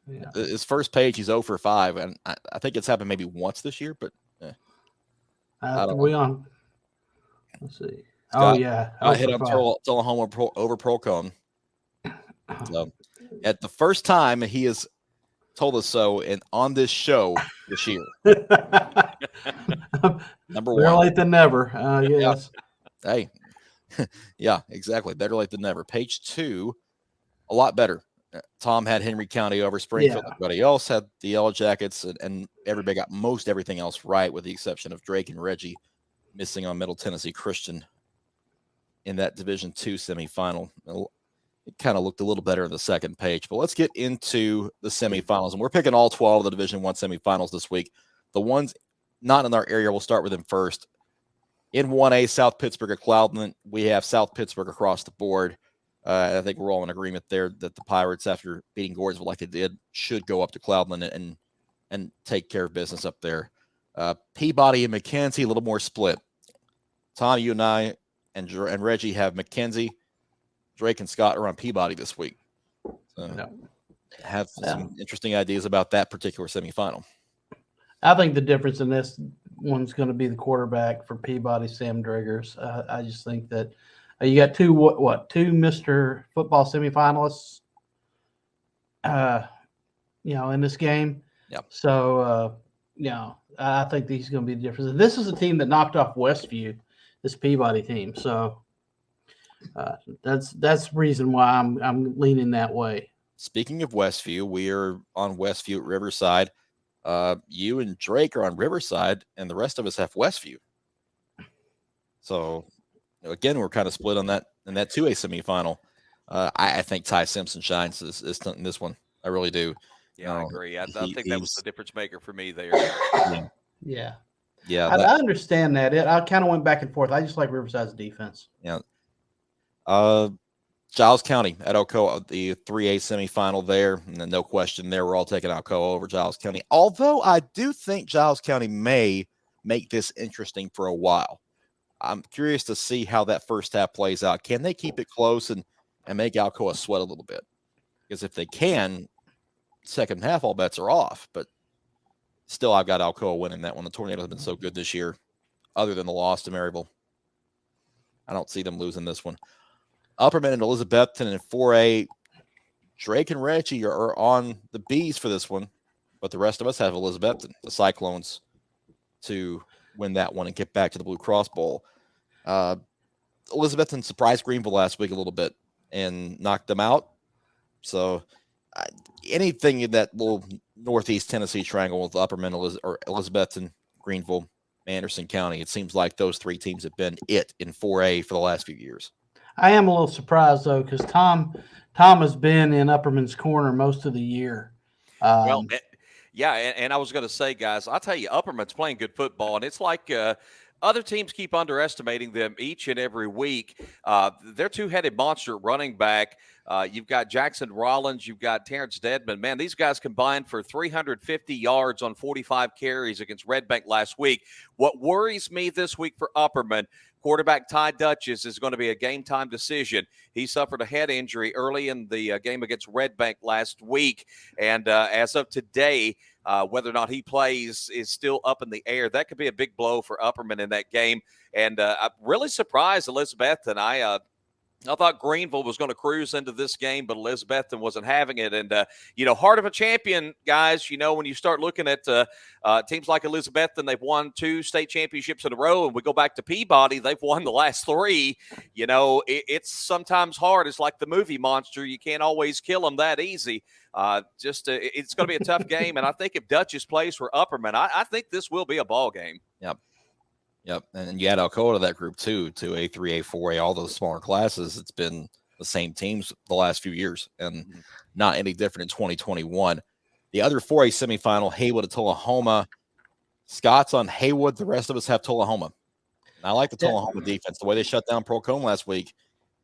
Yeah. His first page, he's 0 for 5, and I think it's happened maybe once this year, but let's see. Scott, I hit up Tullahoma over Procon. So, at the first time he has told us so, and on this show this year. Number 1. Better late than never. Yes. Yeah. Hey, Yeah, exactly. Better late than never. Page 2, a lot better. Tom had Henry County over Springfield. Yeah. Everybody else had the Yellow Jackets, and everybody got most everything else right, with the exception of Drake and Reggie missing on Middle Tennessee Christian in that Division II semifinal. It kind of looked a little better in the second page, but let's get into the semifinals. And we're picking all 12 of the Division I semifinals this week. The ones not in our area, we'll start with them first. In 1A, South Pittsburgh at Cloudland, we have South Pittsburgh across the board. I think we're all in agreement there that the Pirates, after beating Gordonsville like they did, should go up to Cloudland and take care of business up there. Peabody and McKenzie, a little more split. Tom, you and I and Reggie have McKenzie. Drake and Scott are on Peabody this week. So have some interesting ideas about that particular semifinal. I think the difference in this one's going to be the quarterback for Peabody, Sam Driggers. I just think that you got two Mr. Football semifinalists, in this game. Yep. So, I think he's going to be the difference. This is a team that knocked off Westview, this Peabody team. So that's the reason why I'm leaning that way. Speaking of Westview, we are on Westview at Riverside. You and Drake are on Riverside, and the rest of us have Westview. So, again, we're kind of split on that in that 2A semifinal. I think Ty Simpson shines in this one. I really do. Yeah, I agree. I think that was the difference maker for me there. Yeah. I understand that. I kind of went back and forth. I just like Riverside's defense. Yeah. Giles County at Alcoa, the 3A semifinal there, and then no question there. We're all taking Alcoa over Giles County. Although I do think Giles County may make this interesting for a while. I'm curious to see how that first half plays out. Can they keep it close and make Alcoa sweat a little bit? Because if they can, second half, all bets are off. But still, I've got Alcoa winning that one. The Tornadoes have been so good this year, other than the loss to Maryville. I don't see them losing this one. Upperman and Elizabethton in 4A. Drake and Reggie are on the B's for this one, but the rest of us have Elizabethton, the Cyclones, to win that one and get back to the Blue Cross Bowl. Elizabethton surprised Greenville last week a little bit and knocked them out. So anything in that little Northeast Tennessee triangle with Upperman or Elizabethton, Greenville, Anderson County, it seems like those three teams have been it in 4A for the last few years. I am a little surprised, though, because Tom has been in Upperman's corner most of the year. And I was going to say, guys, I'll tell you, Upperman's playing good football, and it's like other teams keep underestimating them each and every week. They're two-headed monster running back. You've got Jackson Rollins. You've got Terrence Dedman. Man, these guys combined for 350 yards on 45 carries against Red Bank last week. What worries me this week for Upperman, quarterback Ty Dutchess is going to be a game-time decision. He suffered a head injury early in the game against Red Bank last week, and as of today, whether or not he plays is still up in the air. That could be a big blow for Upperman in that game, and I'm really surprised Elizabethton. I thought Greenville was going to cruise into this game, but Elizabethton wasn't having it. And, heart of a champion, guys, when you start looking at teams like Elizabethton, they've won 2 state championships in a row. And we go back to Peabody, they've won the last 3. It's sometimes hard. It's like the movie Monster. You can't always kill them that easy. It's going to be a tough game. And I think if Dutchess plays for Upperman, I think this will be a ball game. Yep, and you add Alcoa to that group too, 2A, 3A, 4A, all those smaller classes. It's been the same teams the last few years, and not any different in 2021. The other 4A semifinal, Haywood at Tullahoma. Scott's on Haywood. The rest of us have Tullahoma. And I like the Tullahoma defense. The way they shut down Procombe last week,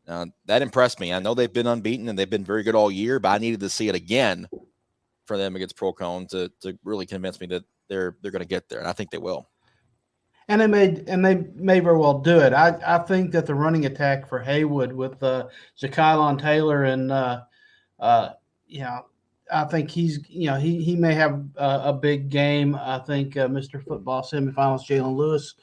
that impressed me. I know they've been unbeaten and they've been very good all year, but I needed to see it again for them against Procombe to really convince me that they're going to get there, and I think they will. And they may very well do it. I think that the running attack for Haywood with Ja'Kylon Taylor and I think he may have a big game. I think Mr. Football semifinals Jalen Lewis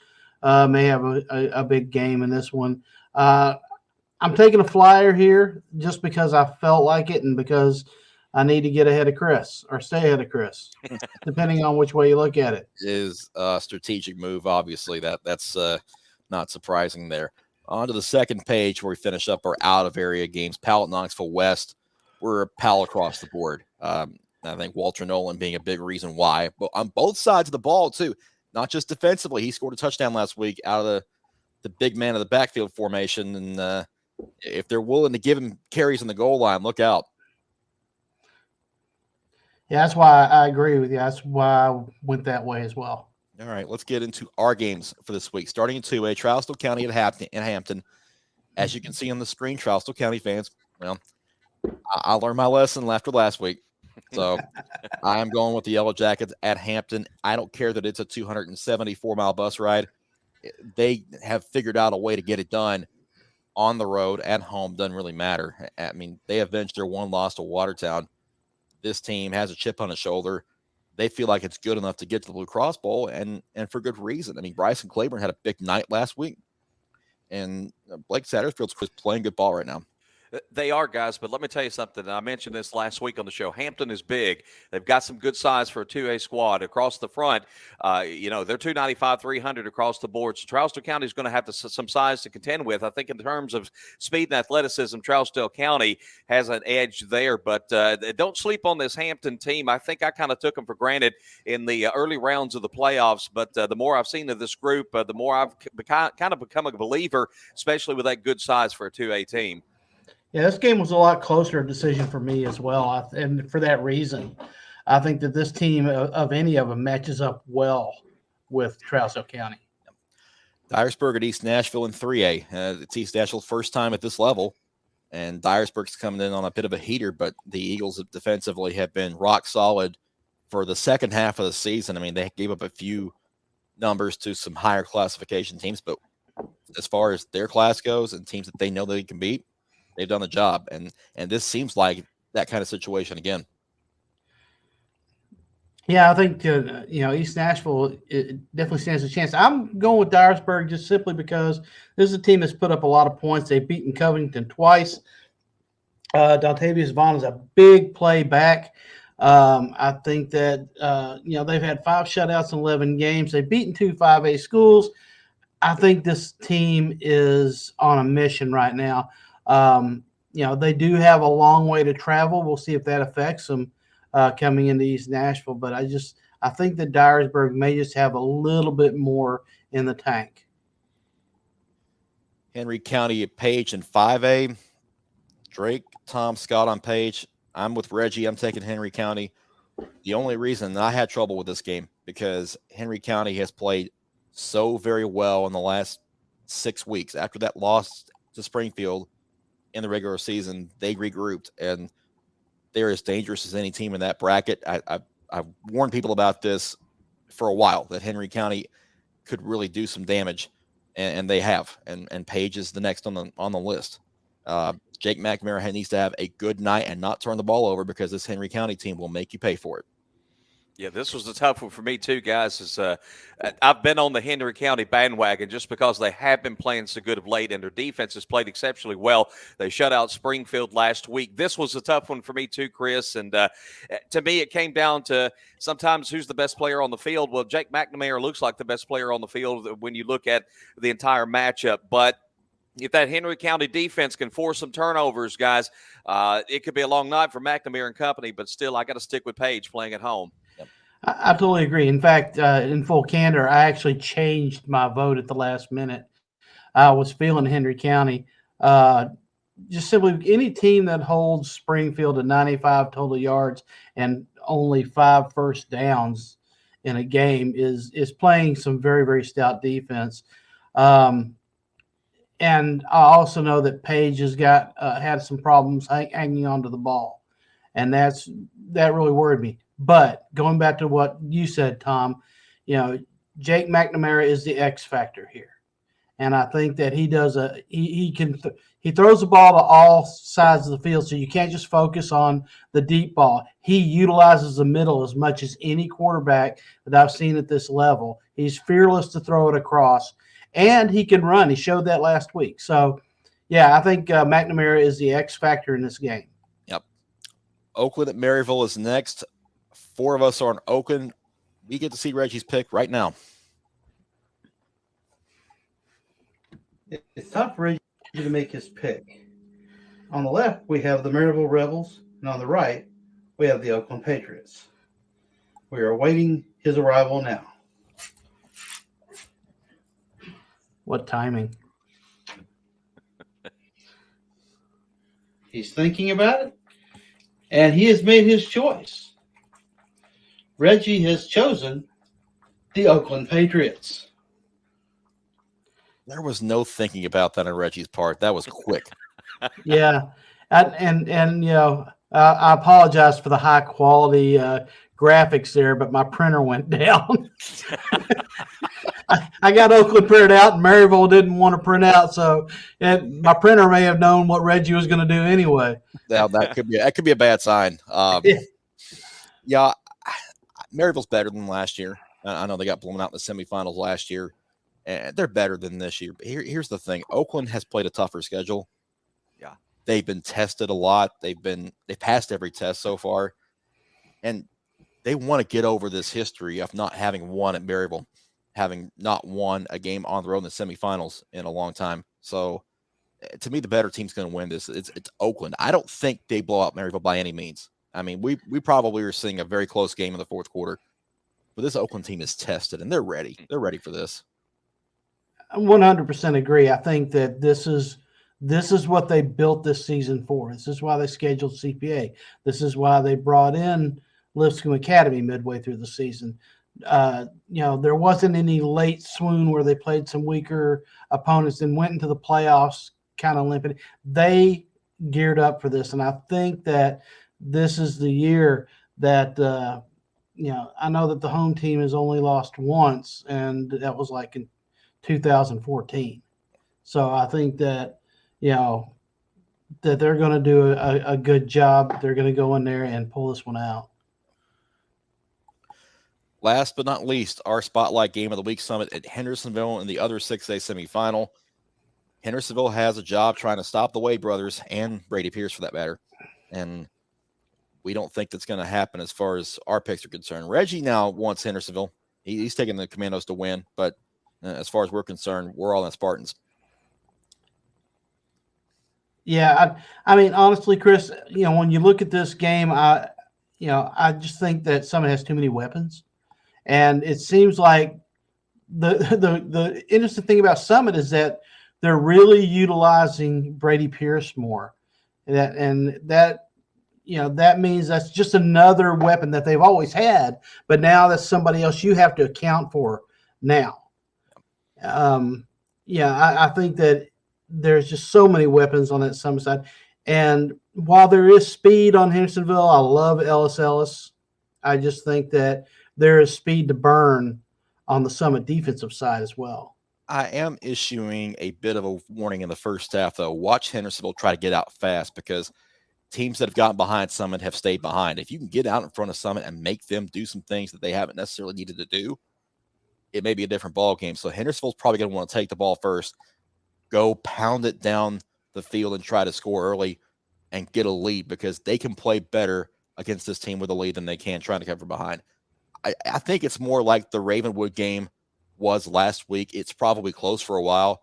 may have a big game in this one. I'm taking a flyer here just because I felt like it and because I need to get ahead of Chris or stay ahead of Chris, depending on which way you look at it. It is a strategic move, obviously. That's not surprising there. On to the second page where we finish up our out-of-area games. Powell at Knoxville West. We're a Powell across the board. I think Walter Nolan being a big reason why. But on both sides of the ball, too, not just defensively. He scored a touchdown last week out of the big man of the backfield formation. And if they're willing to give him carries on the goal line, look out. Yeah, that's why I agree with you. That's why I went that way as well. All right, let's get into our games for this week. Starting in 2A, Trousdale County at Hampton. As you can see on the screen, Trousdale County fans, well, I learned my lesson after last week. So I am going with the Yellow Jackets at Hampton. I don't care that it's a 274-mile bus ride. They have figured out a way to get it done on the road, at home, doesn't really matter. I mean, they avenged their one loss to Watertown. This team has a chip on its shoulder. They feel like it's good enough to get to the Blue Cross Bowl, and for good reason. I mean, Bryson Claiborne had a big night last week, and Blake Satterfield's playing good ball right now. They are, guys, but let me tell you something. I mentioned this last week on the show. Hampton is big. They've got some good size for a 2A squad. Across the front, they're 295, 300 across the board. So Trousdale County is going to have some size to contend with. I think in terms of speed and athleticism, Trousdale County has an edge there. But don't sleep on this Hampton team. I think I kind of took them for granted in the early rounds of the playoffs. But the more I've seen of this group, the more I've kind of become a believer, especially with that good size for a 2A team. Yeah, this game was a lot closer decision for me as well. And for that reason, I think that this team of any of them matches up well with Trousdale County. Dyersburg at East Nashville in 3A. It's East Nashville's first time at this level, and Dyersburg's coming in on a bit of a heater, but the Eagles defensively have been rock solid for the second half of the season. I mean, they gave up a few numbers to some higher classification teams, but as far as their class goes and teams that they know they can beat, they've done the job, and this seems like that kind of situation again. Yeah, I think East Nashville it definitely stands a chance. I'm going with Dyersburg just simply because this is a team that's put up a lot of points. They've beaten Covington twice. Dontavius Vaughn is a big play back. I think that they've had 5 shutouts in 11 games. They've beaten 2 5A schools. I think this team is on a mission right now. They do have a long way to travel. We'll see if that affects them coming into East Nashville. But I think that Dyersburg may just have a little bit more in the tank. Henry County at Page in 5A. Drake, Tom, Scott on Page. I'm with Reggie. I'm taking Henry County. The only reason that I had trouble with this game because Henry County has played so very well in the last 6 weeks. After that loss to Springfield in the regular season, they regrouped, and they're as dangerous as any team in that bracket. I've warned people about this for a while, that Henry County could really do some damage, and they have. And Page is the next on the list. Jake McNamara needs to have a good night and not turn the ball over because this Henry County team will make you pay for it. Yeah, this was a tough one for me too, guys. I've been on the Henry County bandwagon just because they have been playing so good of late, and their defense has played exceptionally well. They shut out Springfield last week. This was a tough one for me too, Chris. And to me, it came down to sometimes who's the best player on the field. Well, Jake McNamara looks like the best player on the field when you look at the entire matchup. But if that Henry County defense can force some turnovers, guys, it could be a long night for McNamara and company. But still, I got to stick with Page playing at home. I totally agree. In fact, in full candor, I actually changed my vote at the last minute. I was feeling Henry County. Just simply any team that holds Springfield to 95 total yards and only 5 first downs in a game is playing some very, very stout defense. And I also know that Page has got had some problems hanging onto the ball, and that really worried me. But going back to what you said, Tom, Jake McNamara is the X factor here, and I think that he does he throws the ball to all sides of the field, so you can't just focus on the deep ball. He utilizes the middle as much as any quarterback that I've seen at this level. He's fearless to throw it across, and he can run. He showed that last week. So, yeah, I think McNamara is the X factor in this game. Yep. Oakland at Maryville is next. 4 of us are in Oakland. We get to see Reggie's pick right now. It's time for Reggie to make his pick. On the left, we have the Maryville Rebels, and on the right, we have the Oakland Patriots. We are awaiting his arrival now. What timing? He's thinking about it, and he has made his choice. Reggie has chosen the Oakland Patriots. There was no thinking about that on Reggie's part. That was quick. Yeah, and you know, I apologize for the high quality graphics there, but my printer went down. I got Oakland printed out, and Maryville didn't want to print out, so my printer may have known what Reggie was going to do anyway. Now that could be a bad sign. Yeah, Maryville's better than last year. I know they got blown out in the semifinals last year, and they're better than this year. But here's the thing: Oakland has played a tougher schedule. Yeah, they've been tested a lot. They passed every test so far, and they want to get over this history of not having won at Maryville, having not won a game on the road in the semifinals in a long time. So, to me, the better team's going to win this. It's Oakland. I don't think they blow out Maryville by any means. I mean, we probably are seeing a very close game in the fourth quarter. But this Oakland team is tested, and they're ready. They're ready for this. I 100% agree. I think that this is what they built this season for. This is why they scheduled CPA. This is why they brought in Lipscomb Academy midway through the season. You know, there wasn't any late swoon where they played some weaker opponents and went into the playoffs kind of limping. They geared up for this, and I think that this is the year that you know, I know that the home team has only lost once, and that was like in 2014. So I think that, you know, that they're going to do a good job. They're going to go in there and pull this one out. Last but not least, our spotlight game of the week summit at Hendersonville in the other 6A semifinal. Hendersonville has a job trying to stop the Wade brothers and Brady Pierce for that matter. And we don't think that's going to happen as far as our picks are concerned. Reggie now wants Hendersonville. He's taking the Commandos to win, but as far as we're concerned, we're all in Spartans. Yeah, I mean, honestly, Chris, you know, when you look at this game, I just think that Summit has too many weapons, and it seems like the interesting thing about Summit is that they're really utilizing Brady Pierce more, and that you know, that means that's just another weapon that they've always had, but now that's somebody else you have to account for now. I think that there's just so many weapons on that Summit side. And while there is speed on Hendersonville, I love Ellis. I just think that there is speed to burn on the Summit defensive side as well. I am issuing a bit of a warning in the first half, though. Watch Hendersonville try to get out fast because teams that have gotten behind Summit have stayed behind. If you can get out in front of Summit and make them do some things that they haven't necessarily needed to do, it may be a different ball game. So Hendersonville's probably going to want to take the ball first, go pound it down the field and try to score early and get a lead because they can play better against this team with a lead than they can trying to come from behind. I think it's more like the Ravenwood game was last week. It's probably close for a while,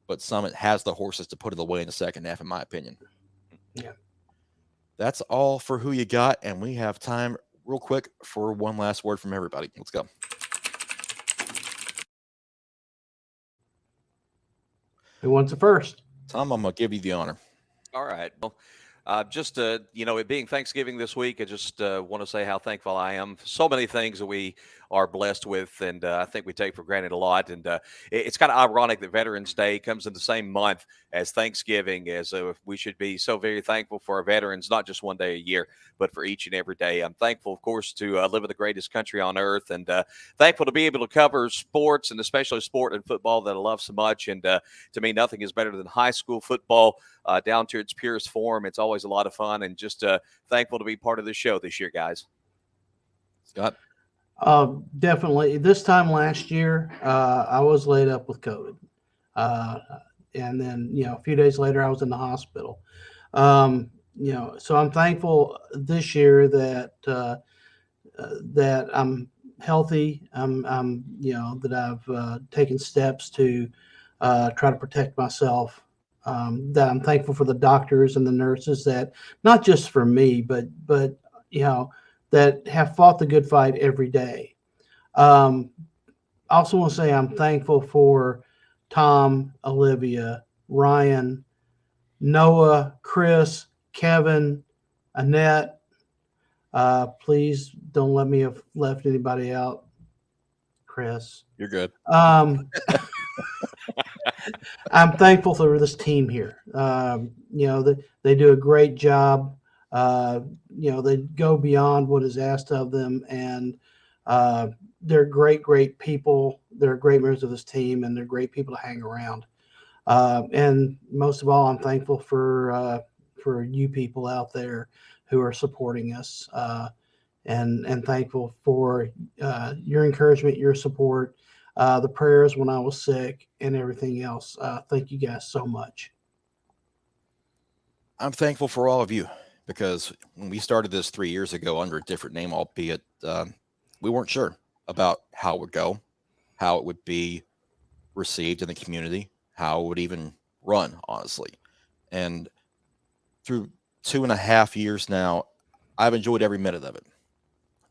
but Summit has the horses to put it away in the second half, in my opinion. Yeah. That's all for who you got, and we have time real quick for one last word from everybody. Let's go. Who wants it first? Tom, I'm going to give you the honor. All right. Well, it being Thanksgiving this week, I just want to say how thankful I am. So many things that we are blessed with, and I think we take for granted a lot. And it's kind of ironic that Veterans Day comes in the same month as Thanksgiving, as we should be so very thankful for our veterans, not just one day a year, but for each and every day. I'm thankful, of course, to live in the greatest country on earth, and thankful to be able to cover sports, and especially sport and football that I love so much. And to me, nothing is better than high school football down to its purest form. It's always a lot of fun, and just thankful to be part of the show this year, guys. Scott? Definitely. This time last year, I was laid up with COVID. And then, a few days later, I was in the hospital. So I'm thankful this year that I'm healthy. That I've taken steps to try to protect myself. That I'm thankful for the doctors and the nurses that, not just for me, but that have fought the good fight every day. I also want to say I'm thankful for Tom, Olivia, Ryan, Noah, Chris, Kevin, Annette. Please don't let me have left anybody out. Chris. You're good. I'm thankful for this team here. They do a great job. They go beyond what is asked of them, and they're great people. They're great members of this team, and they're great people to hang around. And most of all, I'm thankful for you people out there who are supporting us, and thankful for your encouragement, your support, the prayers when I was sick, and everything else. Thank you guys so much. I'm thankful for all of you, because when we started this 3 years ago under a different name, albeit we weren't sure about how it would go, how it would be received in the community, how it would even run, honestly. And through 2.5 years now, I've enjoyed every minute of it.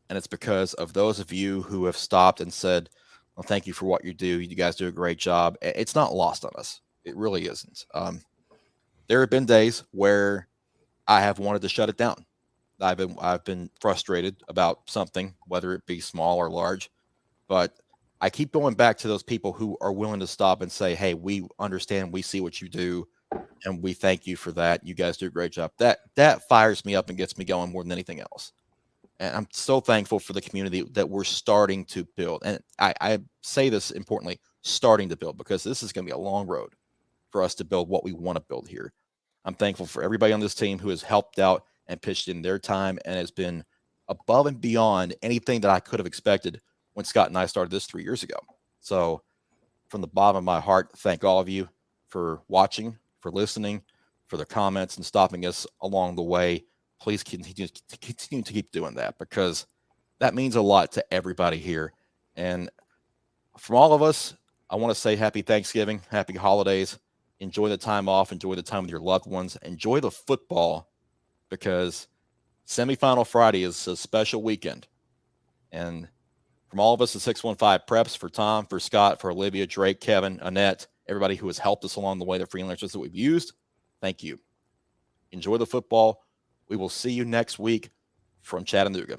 And it's because of those of you who have stopped and said, well, thank you for what you do. You guys do a great job. It's not lost on us. It really isn't. There have been days where I have wanted to shut it down. I've been frustrated about something, whether it be small or large, but I keep going back to those people who are willing to stop and say, hey, we understand, we see what you do, and we thank you for that. You guys do a great job. That fires me up and gets me going more than anything else. And I'm so thankful for the community that we're starting to build. And I say this importantly, starting to build, because this is going to be a long road for us to build what we want to build here. I'm thankful for everybody on this team who has helped out and pitched in their time and has been above and beyond anything that I could have expected when Scott and I started this 3 years ago. So from the bottom of my heart, thank all of you for watching, for listening, for the comments and stopping us along the way. Please continue to keep doing that, because that means a lot to everybody here. And from all of us, I want to say happy Thanksgiving, happy holidays. Enjoy the time off. Enjoy the time with your loved ones. Enjoy the football, because semifinal Friday is a special weekend. And from all of us at 615 Preps, for Tom, for Scott, for Olivia, Drake, Kevin, Annette, everybody who has helped us along the way, the freelancers that we've used, thank you. Enjoy the football. We will see you next week from Chattanooga.